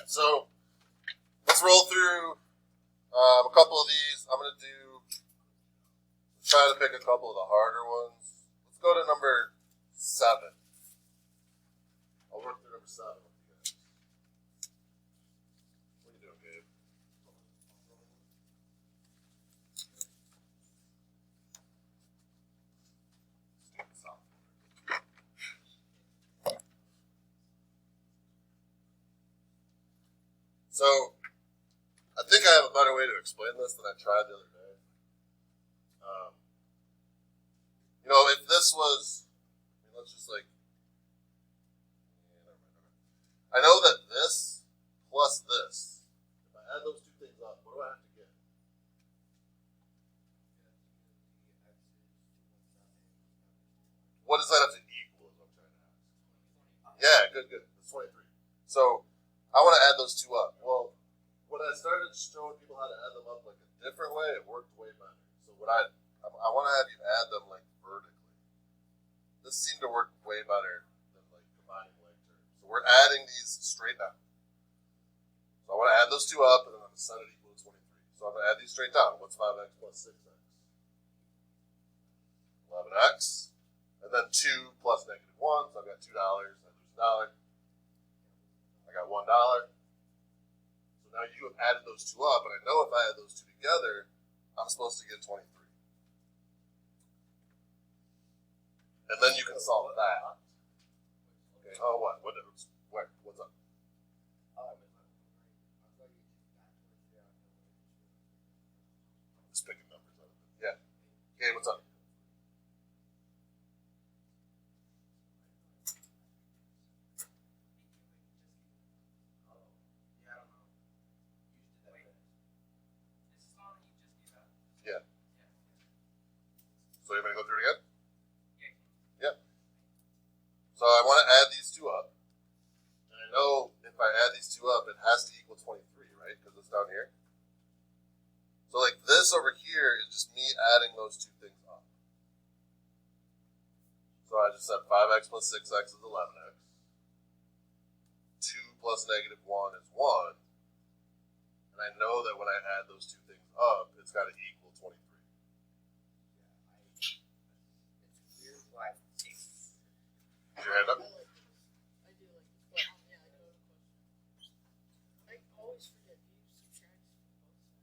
so let's roll through a couple of these. I'm going to try to pick a couple of the harder ones. Let's go to number 7. I'll work through number 7 with you guys. What are you doing, Gabe? So, I think I have a better way to explain this than I tried the other day. If this was, let's just I know that this plus this, if I add those two things up, what do I have to get? What does that have to equal is what I'm trying to ask. Yeah, good. That's 23. So, I want to add those two up. Well, when I started showing people how to add them up like a different way, it worked way better. So I want to have you add them like vertically. This seemed to work way better than like combining like terms. So we're adding these straight down. So I want to add those two up, and then I'm going to set it equal to 23. So I'm going to add these straight down. What's 5x plus 6x? 11x. And then 2 plus negative 1. So I've got $2. I lose $1. I got $1. So now you have added those two up, and I know if I add those two together, I'm supposed to get 23. And then you can solve that. Okay. Oh, what? Where? What's up? Just picking numbers out of it. Yeah. Okay, what's up? Yeah. So you're going to go through it again? Yeah. So I want to add these two up. And I know if I add these two up, it has to equal 23, right? Because it's down here. So like this over here is just me adding those two things up. So I just said 5x plus 6x is 11x. 2 plus negative 1 is 1. And I know that when I add those two things up, it's got to equal 23. Put your hand up. I do like this question. Yeah, I do have a question. I always forget. Do you subtract from both sides?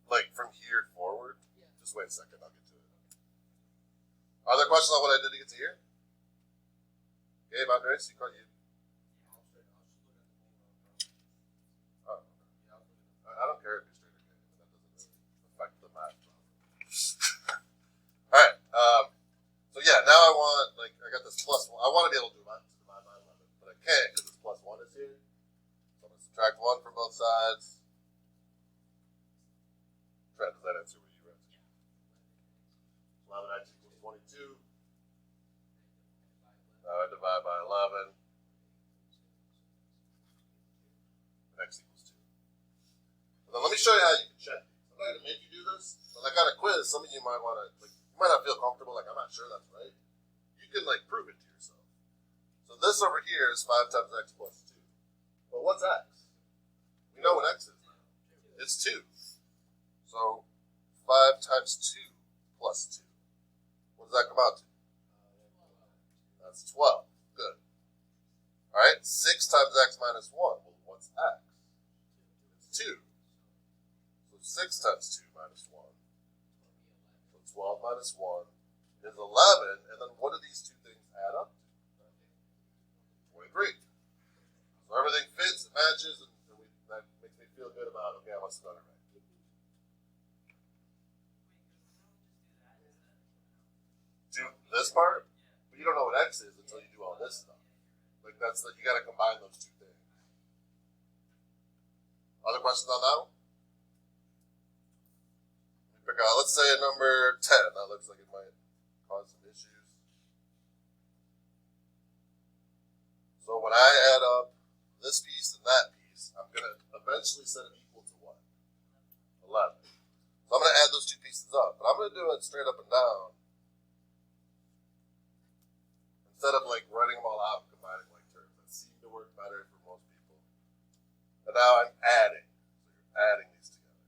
Like from here forward? Yeah. Just wait a second, I'll get to it. Other questions on what I did to get to here? Gabe, Andres, you caught you. Oh, I don't care if you're straight or gay. That doesn't really affect the math problem. Alright, so yeah, now I want, I got this plus 1. I want to be able to divide by 11, but I can't because this plus 1 is here. So I'm going to subtract 1 from both sides. Trent, does that answer what you read? 11x equals 22. Now I divide by 11. X equals 2. And then let me show you how you can check these. I'm not going to make you do this, but I got a quiz. Some of you might want to, you might not feel comfortable, I'm not sure that's right. You can, prove it to yourself. So this over here is 5 times x plus 2. Well, what's x? We know what x is now. It's 2. So 5 times 2 plus 2. What does that come out to? That's 12. Good. All right, 6 times x minus 1. Well, what's x? It's 2. So 6 times 2 minus 1. So 12 minus 1 is 11. And then what do these two things add up to? 23. So everything fits, it matches, and that makes me feel good about, okay, I must have done it right. Do this part, but you don't know what x is until you do all this stuff. You got to combine those two things. Other questions on that one? Let's say a number 10. That looks like it might cause some issues. So when I add up this piece and that piece, I'm going to eventually set it equal to what? 11. So I'm going to add those two pieces up, but I'm going to do it straight up and down. Instead of writing them all out and combining like terms. That seemed to work better for most people. And now I'm adding. So you're adding these together.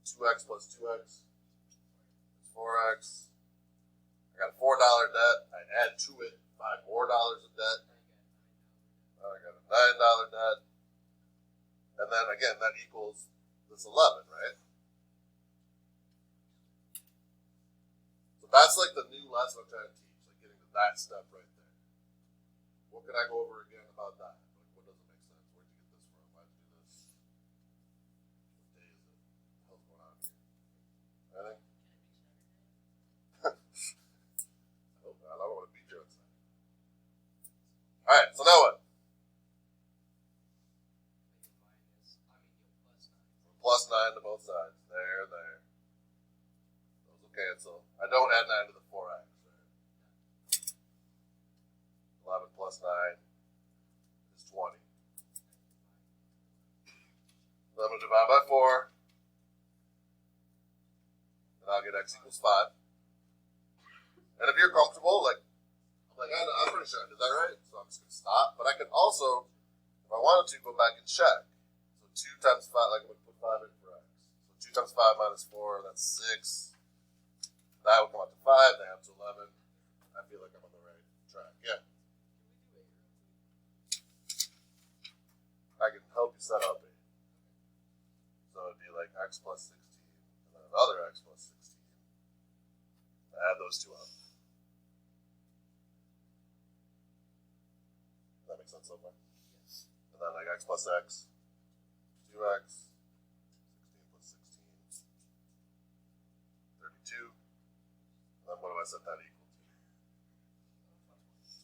So 2x plus 2x is 4x. I got a $4 debt. I add to it $5 more of debt. Now I got a $9 debt. And then again, that equals this 11, right? So that's like the new lesson I'm trying to teach, like getting to that step right there. What can I go over again about that? Like, what doesn't make sense? Where'd you get this from? Why'd you do this? What day is it? What the hell's going on here? Anything? I don't want to beat you outside. Alright, so now what? Plus 9 to both sides. There. Those will cancel. I don't add 9 to the 4x. Right? 11 plus 9 is 20. So I'm going to divide by 4. And I'll get x equals 5. And if you're comfortable, I'm pretty sure I did that right, so I'm just going to stop. But I can also, if I wanted to, go back and check. So 2 times 5, like I'm going to put 5 in for x. So 2 times 5 minus 4, that's 6. That would come out to 5, they have to 11. I feel like I'm on the right track. Yeah. I can help you set up it. So it'd be like x plus 16, and then another x plus 16. Add those two up. That makes sense so far? Yes. And then like x plus x, 2x, 16 plus 16, 32. And then what do I set that equal to?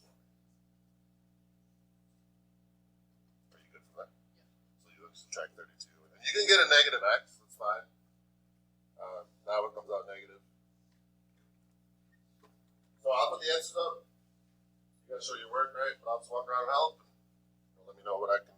20. Are you good for that? Yeah. So you subtract 32. And you can get a negative x, that's fine. Now it comes out negative. So I'll put the answers up. You gotta show your work, right? But I'll just walk around and help. And let me know what I can